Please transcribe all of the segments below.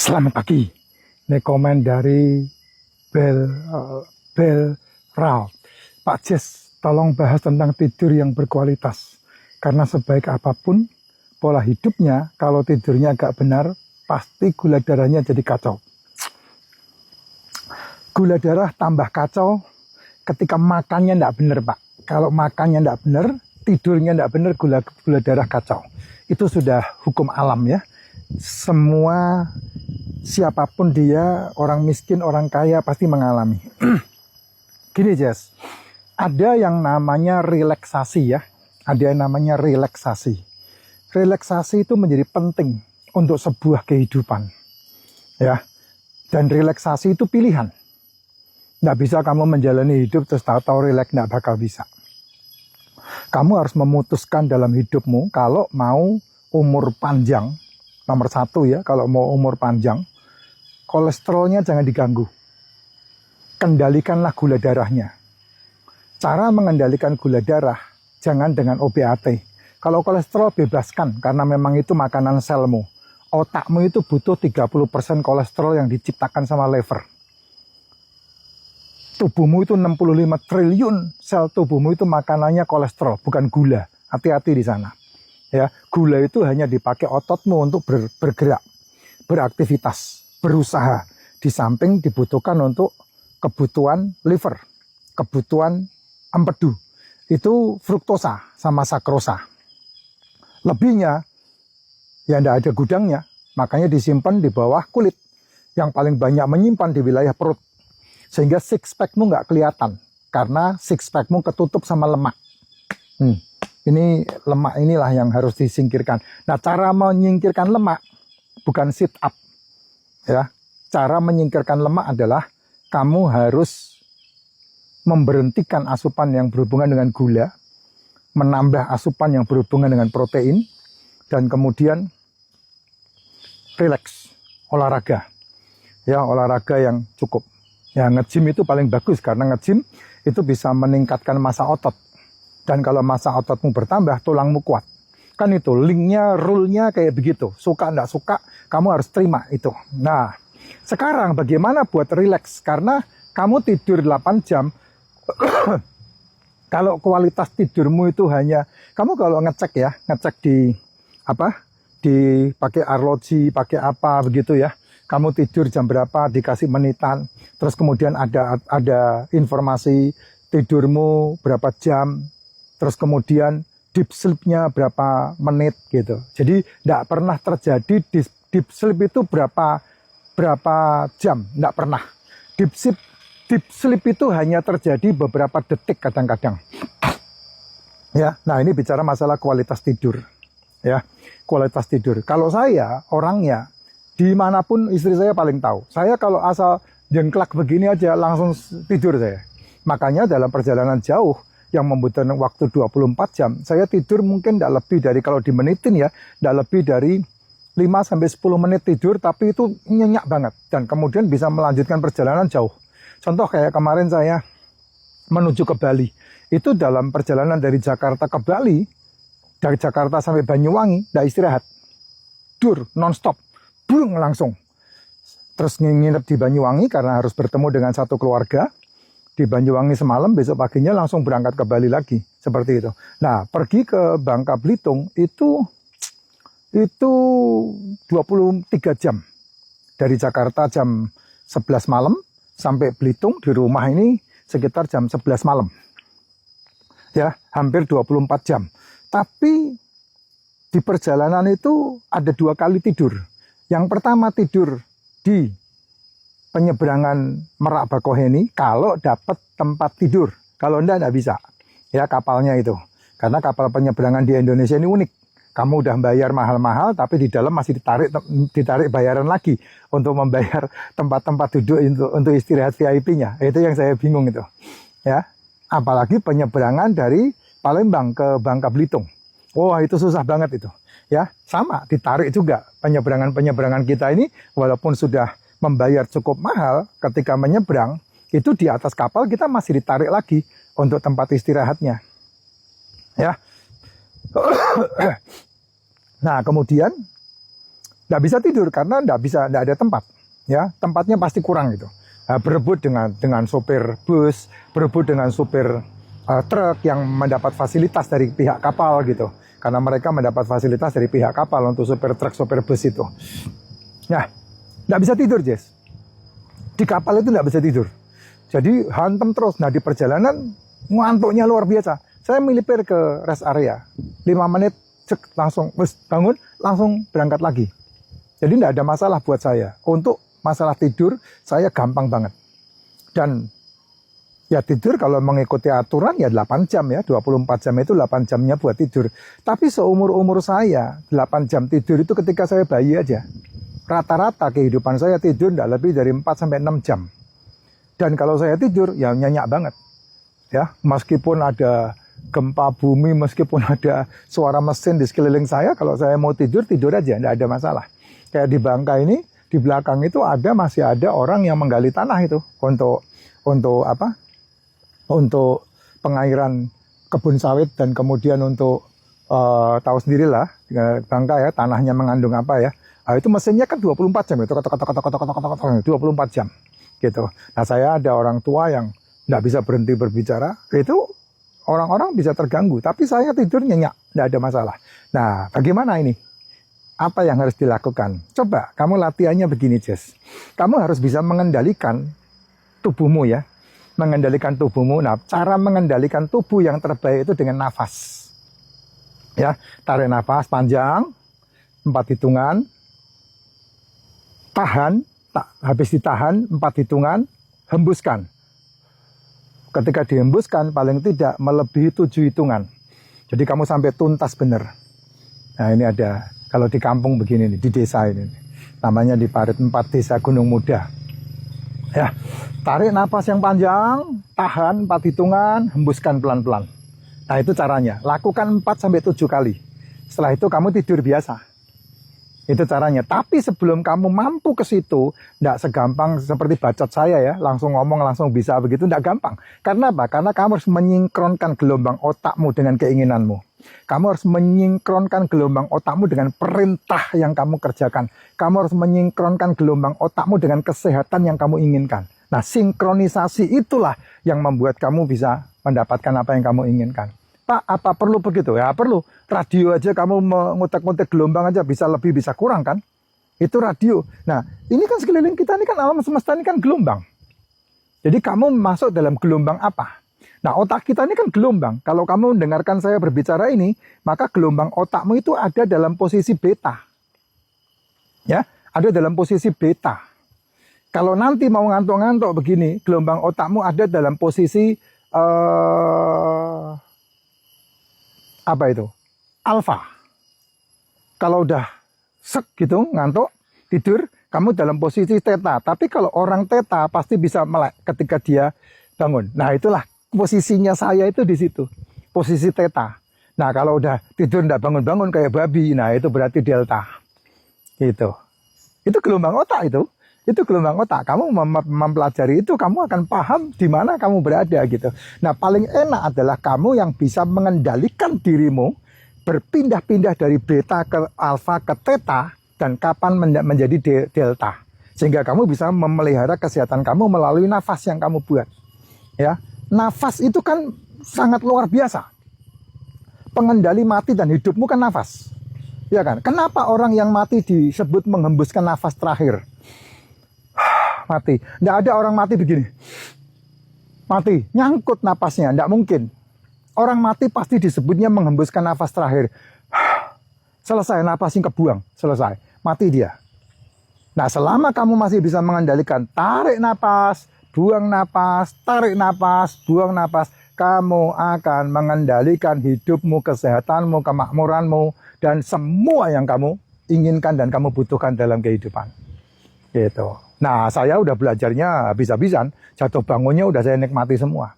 Selamat pagi. Ini komen dari Bel Rao. Pak Jess, tolong bahas tentang tidur yang berkualitas. Karena sebaik apapun pola hidupnya, kalau tidurnya agak benar, pasti gula darahnya jadi kacau. Gula darah tambah kacau ketika makannya tidak benar, Pak. Kalau makannya tidak benar, tidurnya tidak benar, gula darah kacau. Itu sudah hukum alam ya. Semua siapapun dia, orang miskin, orang kaya pasti mengalami. Gini Jess, ada yang namanya relaksasi ya. Ada yang namanya relaksasi. Relaksasi itu menjadi penting untuk sebuah kehidupan. Ya. Dan relaksasi itu pilihan. Nggak bisa kamu menjalani hidup terus tahu-tahu relax, nggak bakal bisa. Kamu harus memutuskan dalam hidupmu kalau mau umur panjang. Nomor satu ya, kalau mau umur panjang, kolesterolnya jangan diganggu. Kendalikanlah gula darahnya. Cara mengendalikan gula darah, jangan dengan OBAT. Kalau kolesterol bebaskan, karena memang itu makanan selmu. Otakmu itu butuh 30% kolesterol yang diciptakan sama liver. Tubuhmu itu 65 triliun sel tubuhmu itu makanannya kolesterol, bukan gula. Hati-hati di sana. Ya, gula itu hanya dipakai ototmu untuk bergerak, beraktivitas, berusaha. Di samping dibutuhkan untuk kebutuhan liver, kebutuhan empedu. Itu fruktosa sama sakrosa. Lebihnya, ya tidak ada gudangnya, makanya disimpan di bawah kulit. Yang paling banyak menyimpan di wilayah perut. Sehingga six packmu nggak kelihatan, karena six packmu ketutup sama lemak. Ini lemak inilah yang harus disingkirkan. Nah, cara menyingkirkan lemak bukan sit up. Ya, cara menyingkirkan lemak adalah kamu harus memberhentikan asupan yang berhubungan dengan gula, menambah asupan yang berhubungan dengan protein, dan kemudian relax, olahraga. Ya, olahraga yang cukup. Ya, nge-gym itu paling bagus karena nge-gym itu bisa meningkatkan massa otot. Dan kalau massa ototmu bertambah, tulangmu kuat. Kan itu, linknya, rule-nya kayak begitu. Suka enggak suka, kamu harus terima itu. Nah, sekarang bagaimana buat relax? Karena kamu tidur 8 jam, kalau kualitas tidurmu itu hanya, kamu kalau ngecek ya, ngecek di, pakai arloji, pakai apa, begitu ya. Kamu tidur jam berapa, dikasih menitan. Terus kemudian ada informasi tidurmu berapa jam. Terus kemudian deep sleep-nya berapa menit gitu. Jadi tidak pernah terjadi deep sleep itu berapa jam, tidak pernah. Deep sleep itu hanya terjadi beberapa detik kadang-kadang. Ya, nah ini bicara masalah kualitas tidur. Ya, kualitas tidur. Kalau saya orangnya dimanapun istri saya paling tahu. Saya kalau asal jengklak begini aja langsung tidur saya. Makanya dalam perjalanan jauh yang membutuhkan waktu 24 jam, saya tidur mungkin tidak lebih dari, kalau dimenitin ya, tidak lebih dari 5-10 menit tidur, tapi itu nyenyak banget. Dan kemudian bisa melanjutkan perjalanan jauh. Contoh kayak kemarin saya menuju ke Bali. Itu dalam perjalanan dari Jakarta ke Bali, dari Jakarta sampai Banyuwangi, tidak istirahat. Dur, non-stop, burung langsung. Terus nginep di Banyuwangi karena harus bertemu dengan satu keluarga. Di Banyuwangi semalam, besok paginya langsung berangkat ke Bali lagi. Seperti itu. Nah, pergi ke Bangka Belitung itu 23 jam. Dari Jakarta jam 11 malam sampai Belitung di rumah ini sekitar jam 11 malam. Ya, hampir 24 jam. Tapi di perjalanan itu ada 2 kali tidur. Yang pertama tidur di penyeberangan Merak Bakauheni kalau dapat tempat tidur. Kalau enggak bisa. Ya, kapalnya itu. Karena kapal penyeberangan di Indonesia ini unik. Kamu udah bayar mahal-mahal, tapi di dalam masih ditarik bayaran lagi untuk membayar tempat-tempat duduk untuk istirahat VIP-nya. Itu yang saya bingung itu. Ya, apalagi penyeberangan dari Palembang ke Bangka Belitung. Wah, itu susah banget itu. Ya, sama ditarik juga. Penyeberangan kita ini walaupun sudah membayar cukup mahal, ketika menyeberang itu di atas kapal kita masih ditarik lagi untuk tempat istirahatnya. Ya. Nah, kemudian nggak bisa tidur karena nggak ada tempat, ya tempatnya pasti kurang gitu. Berebut dengan sopir bus, berebut dengan sopir truk yang mendapat fasilitas dari pihak kapal gitu, karena mereka mendapat fasilitas dari pihak kapal untuk sopir truk, sopir bus itu. Nah, nggak bisa tidur, Jess. Di kapal itu nggak bisa tidur. Jadi hantem terus. Nah, di perjalanan ngantuknya luar biasa. Saya melipir ke rest area. 5 menit cek, langsung bangun, langsung berangkat lagi. Jadi nggak ada masalah buat saya. Untuk masalah tidur, saya gampang banget. Dan ya tidur kalau mengikuti aturan ya 8 jam ya. 24 jam itu 8 jamnya buat tidur. Tapi seumur-umur saya, 8 jam tidur itu ketika saya bayi aja. Rata-rata kehidupan saya tidur tidak lebih dari 4-6 jam. Dan kalau saya tidur, ya nyenyak banget. Ya, meskipun ada gempa bumi, meskipun ada suara mesin di sekeliling saya, kalau saya mau tidur, tidur aja, tidak ada masalah. Kayak di Bangka ini, di belakang itu masih ada orang yang menggali tanah itu untuk apa? Untuk pengairan kebun sawit dan kemudian untuk tahu sendirilah Bangka ya, tanahnya mengandung apa ya. Nah, itu mesinnya kan 24 jam itu, 24 jam gitu. Nah, saya ada orang tua yang nggak bisa berhenti berbicara, itu orang-orang bisa terganggu, tapi saya tidur nyenyak, nggak ada masalah. Nah, bagaimana ini? Apa yang harus dilakukan? Coba, kamu latihannya begini, Jess. Kamu harus bisa mengendalikan tubuhmu ya. Mengendalikan tubuhmu. Nah, cara mengendalikan tubuh yang terbaik itu dengan nafas. Ya, tarik nafas panjang, 4 hitungan. Tahan, habis ditahan 4 hitungan, hembuskan. Ketika dihembuskan paling tidak melebihi 7 hitungan. Jadi kamu sampai tuntas benar. Nah, ini ada, kalau di kampung begini nih, di desa ini. Namanya di Parit 4 Desa Gunung Muda. Ya, tarik napas yang panjang, tahan 4 hitungan, hembuskan pelan-pelan. Nah, itu caranya. Lakukan 4-7 kali. Setelah itu kamu tidur biasa. Itu caranya. Tapi sebelum kamu mampu ke situ, tidak segampang seperti bacot saya ya, langsung ngomong, langsung bisa begitu, tidak gampang. Karena apa? Karena kamu harus menyinkronkan gelombang otakmu dengan keinginanmu. Kamu harus menyinkronkan gelombang otakmu dengan perintah yang kamu kerjakan. Kamu harus menyinkronkan gelombang otakmu dengan kesehatan yang kamu inginkan. Nah, sinkronisasi itulah yang membuat kamu bisa mendapatkan apa yang kamu inginkan. Pak, apa perlu begitu? Ya perlu. Radio aja kamu mengutek-ngutek gelombang aja bisa lebih, bisa kurang kan? Itu radio. Nah, ini kan sekeliling kita ini kan alam semesta ini kan gelombang. Jadi kamu masuk dalam gelombang apa? Nah, otak kita ini kan gelombang. Kalau kamu mendengarkan saya berbicara ini, maka gelombang otakmu itu ada dalam posisi beta. Ya, ada dalam posisi beta. Kalau nanti mau ngantuk-ngantuk begini, gelombang otakmu ada dalam posisi apa itu? Alfa. Kalau udah sek gitu, ngantuk, tidur, kamu dalam posisi theta. Tapi kalau orang theta pasti bisa melek ketika dia bangun. Nah, itulah posisinya saya itu di situ. Posisi theta. Nah, kalau udah tidur nggak bangun-bangun kayak babi, nah itu berarti delta. Gitu. Itu gelombang otak itu. Itu gelombang otak. Kamu mempelajari itu, kamu akan paham di mana kamu berada gitu. Nah, paling enak adalah kamu yang bisa mengendalikan dirimu berpindah-pindah dari beta ke alfa ke theta dan kapan menjadi delta. Sehingga kamu bisa memelihara kesehatan kamu melalui nafas yang kamu buat. Ya, nafas itu kan sangat luar biasa. Pengendali mati dan hidupmu kan nafas. Ya kan? Kenapa orang yang mati disebut menghembuskan nafas terakhir? Mati. Tidak ada orang mati begini. Mati. Nyangkut napasnya. Tidak mungkin. Orang mati pasti disebutnya menghembuskan nafas terakhir. Selesai. Napasnya kebuang. Selesai. Mati dia. Nah, selama kamu masih bisa mengendalikan tarik napas, buang napas, tarik napas, buang napas, kamu akan mengendalikan hidupmu, kesehatanmu, kemakmuranmu, dan semua yang kamu inginkan dan kamu butuhkan dalam kehidupan. Gitu. Nah, saya udah belajarnya habis-habisan, jatuh bangunnya udah saya nikmati semua.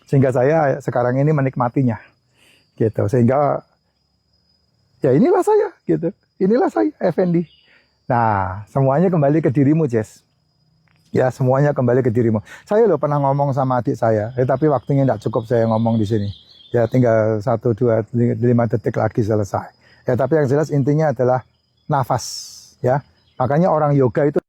Sehingga saya sekarang ini menikmatinya. Gitu. Sehingga ya inilah saya, gitu. Inilah saya, Effendi. Nah, semuanya kembali ke dirimu, Jess. Ya, semuanya kembali ke dirimu. Saya loh pernah ngomong sama adik saya, tapi waktunya tidak cukup saya ngomong di sini. Ya, tinggal 1, 2, 5 detik lagi selesai. Ya, tapi yang jelas intinya adalah nafas. ya. Makanya orang yoga itu